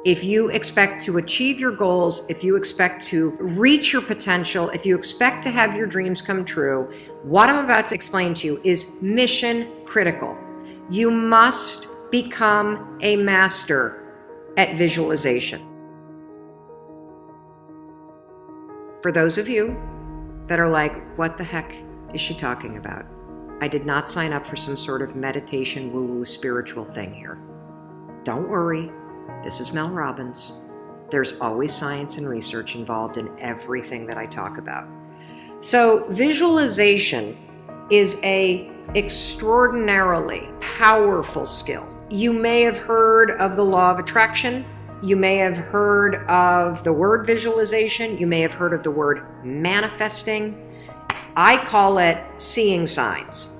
If you expect to achieve your goals, if you expect to reach your potential, if you expect to have your dreams come true, what I'm about to explain to you is mission critical. You must become a master at visualization. For those of you that are like, what the heck is she talking about? I did not sign up for some sort of meditation woo-woo spiritual thing here. Don't worry. This is Mel Robbins. There's always science and research involved in everything that I talk about. So visualization is an extraordinarily powerful skill. You may have heard of the law of attraction. You may have heard of the word visualization. You may have heard of the word manifesting. I call it seeing signs.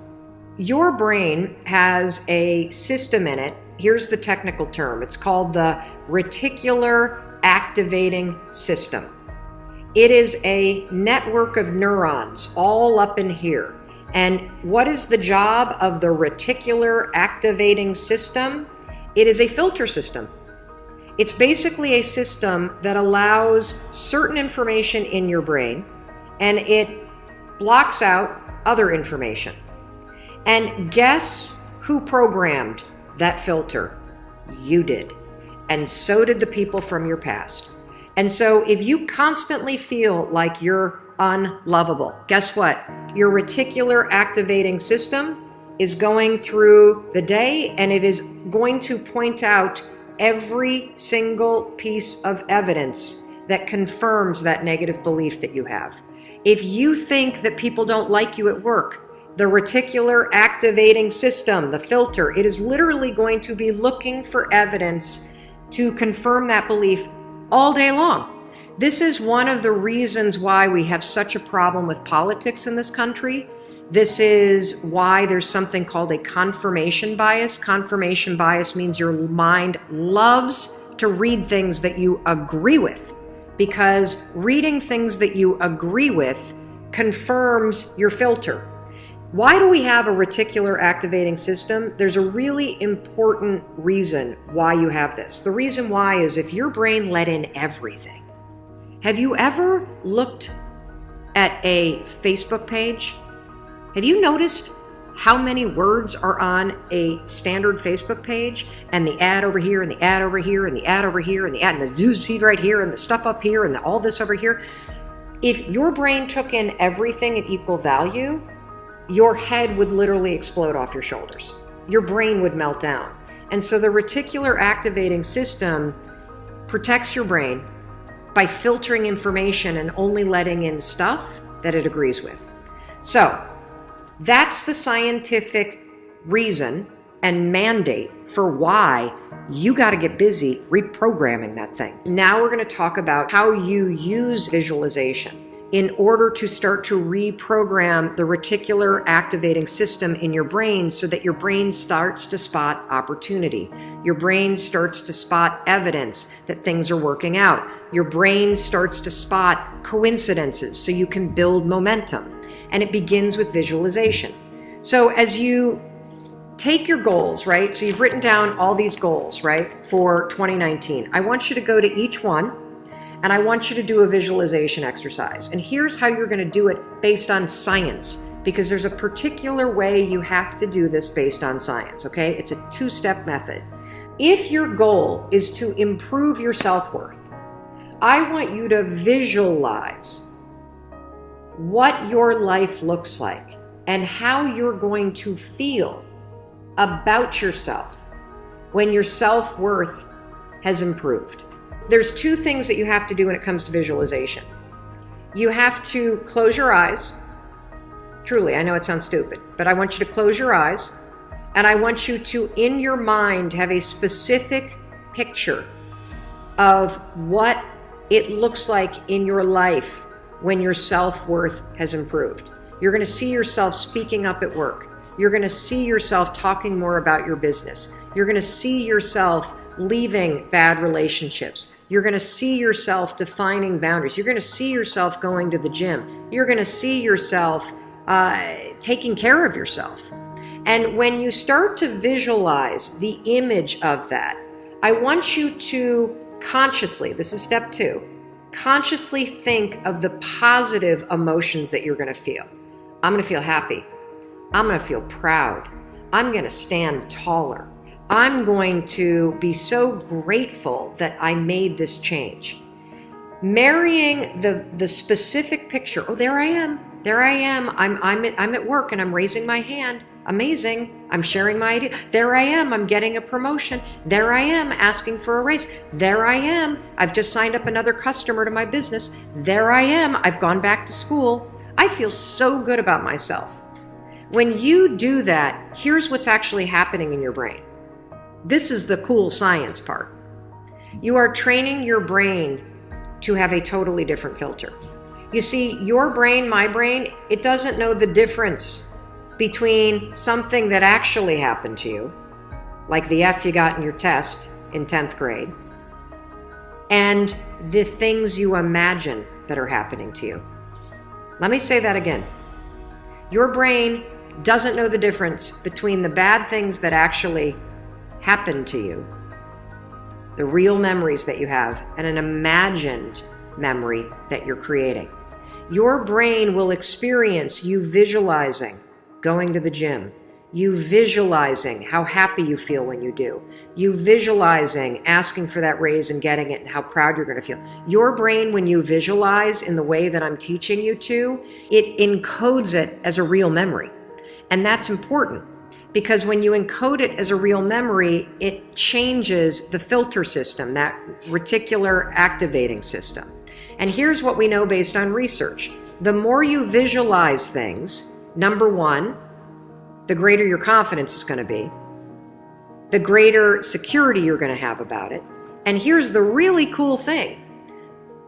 Your brain has a system in it. Here's the technical term. It's called the reticular activating system. It is a network of neurons all up in here. And what is the job of the reticular activating system? It is a filter system. It's basically a system that allows certain information in your brain and it blocks out other information. And guess who programmed that filter? You did. And so did the people from your past. And so if you constantly feel like you're unlovable, guess what? Your reticular activating system is going through the day and it is going to point out every single piece of evidence that confirms that negative belief that you have. If you think that people don't like you at work, the reticular activating system, the filter, it is literally going to be looking for evidence to confirm that belief all day long. This is one of the reasons why we have such a problem with politics in this country. This is why there's something called a confirmation bias. Confirmation bias means your mind loves to read things that you agree with, because reading things that you agree with confirms your filter. Why do we have a reticular activating system? There's a really important reason why you have this. The reason why is if your brain let in everything. Have you ever looked at a Facebook page? Have you noticed how many words are on a standard Facebook page, and the ad over here, and the ad over here, and the ad over here, and the ad, and the news feed right here, and the stuff up here, and all this over here? If your brain took in everything at equal value, your head would literally explode off your shoulders. Your brain would melt down. And so the reticular activating system protects your brain by filtering information and only letting in stuff that it agrees with. So that's the scientific reason and mandate for why you got to get busy reprogramming that thing. Now we're going to talk about how you use visualization in order to start to reprogram the reticular activating system in your brain so that your brain starts to spot opportunity. Your brain starts to spot evidence that things are working out. Your brain starts to spot coincidences so you can build momentum. And it begins with visualization. So as you take your goals, right? So you've written down all these goals, right, for 2019. I want you to go to each one and I want you to do a visualization exercise. And here's how you're going to do it based on science, because there's a particular way you have to do this based on science, okay? It's a two-step method. If your goal is to improve your self-worth, I want you to visualize what your life looks like and how you're going to feel about yourself when your self-worth has improved. There's two things that you have to do when it comes to visualization. You have to close your eyes. Truly, I know it sounds stupid, but I want you to close your eyes, and I want you to, in your mind, have a specific picture of what it looks like in your life when your self-worth has improved. You're going to see yourself speaking up at work. You're going to see yourself talking more about your business. You're going to see yourself leaving bad relationships. You're going to see yourself defining boundaries. You're going to see yourself going to the gym. You're going to see yourself taking care of yourself. And when you start to visualize the image of that, I want you to consciously, this is step 2, consciously think of the positive emotions that you're going to feel. I'm going to feel happy. I'm going to feel proud. I'm going to stand taller. I'm going to be so grateful that I made this change. Marrying the specific picture. Oh, there I am. There I am. I'm at work and I'm raising my hand. Amazing. I'm sharing my idea. There I am. I'm getting a promotion. There I am asking for a raise. There I am. I've just signed up another customer to my business. There I am. I've gone back to school. I feel so good about myself. When you do that, here's what's actually happening in your brain. This is the cool science part. You are training your brain to have a totally different filter. You see, your brain, my brain, it doesn't know the difference between something that actually happened to you, like the F you got in your test in 10th grade, and the things you imagine that are happening to you. Let me say that again. Your brain doesn't know the difference between the bad things that actually happened to you, the real memories that you have, and an imagined memory that you're creating. Your brain will experience you visualizing going to the gym, you visualizing how happy you feel when you do, you visualizing asking for that raise and getting it and how proud you're going to feel. Your brain, when you visualize in the way that I'm teaching you to, it encodes it as a real memory. And that's important because when you encode it as a real memory, it changes the filter system, that reticular activating system. And here's what we know based on research. The more you visualize things, number 1, the greater your confidence is going to be, the greater security you're going to have about it. And here's the really cool thing.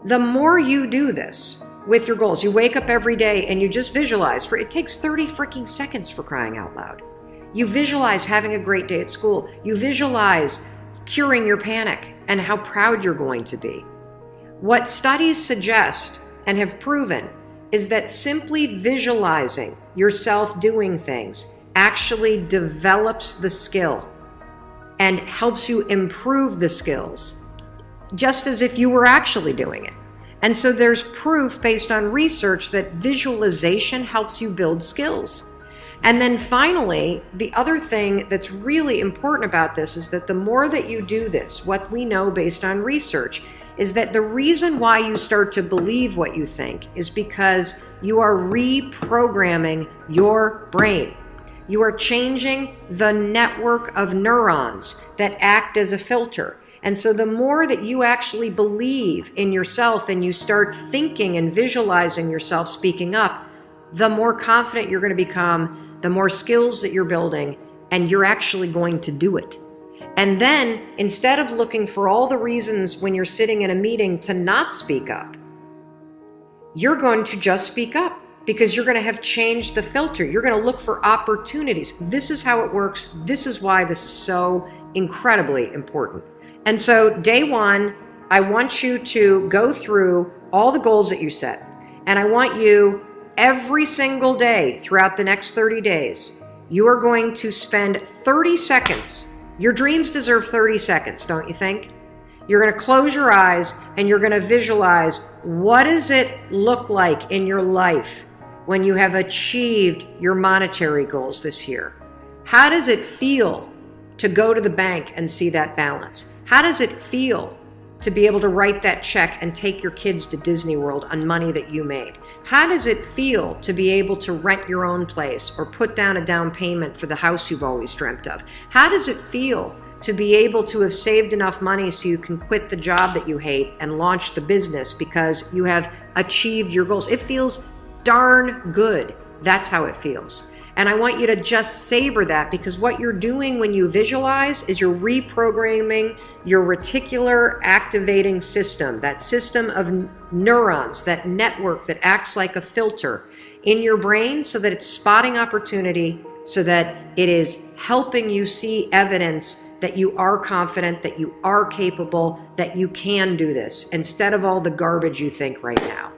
The more you do this with your goals, you wake up every day and you just visualize, it takes 30 freaking seconds for crying out loud. You visualize having a great day at school. You visualize curing your panic and how proud you're going to be. What studies suggest and have proven is that simply visualizing yourself doing things actually develops the skill and helps you improve the skills, just as if you were actually doing it. And so there's proof based on research that visualization helps you build skills. And then finally, the other thing that's really important about this is that the more that you do this, what we know based on research is that the reason why you start to believe what you think is because you are reprogramming your brain. You are changing the network of neurons that act as a filter. And so the more that you actually believe in yourself and you start thinking and visualizing yourself speaking up, the more confident you're going to become, the more skills that you're building, and you're actually going to do it. And then, instead of looking for all the reasons when you're sitting in a meeting to not speak up, you're going to just speak up because you're going to have changed the filter. You're going to look for opportunities. This is how it works. This is why this is so incredibly important. And so, day 1, I want you to go through all the goals that you set. And I want you, every single day throughout the next 30 days, you are going to spend 30 seconds. Your dreams deserve 30 seconds, don't you think? You're going to close your eyes and you're going to visualize, what does it look like in your life when you have achieved your monetary goals this year? How does it feel to go to the bank and see that balance? How does it feel to be able to write that check and take your kids to Disney World on money that you made? How does it feel to be able to rent your own place or put down a down payment for the house you've always dreamt of? How does it feel to be able to have saved enough money so you can quit the job that you hate and launch the business because you have achieved your goals? It feels darn good. That's how it feels. And I want you to just savor that, because what you're doing when you visualize is you're reprogramming your reticular activating system, that system of neurons, that network that acts like a filter in your brain so that it's spotting opportunity, so that it is helping you see evidence that you are confident, that you are capable, that you can do this, instead of all the garbage you think right now.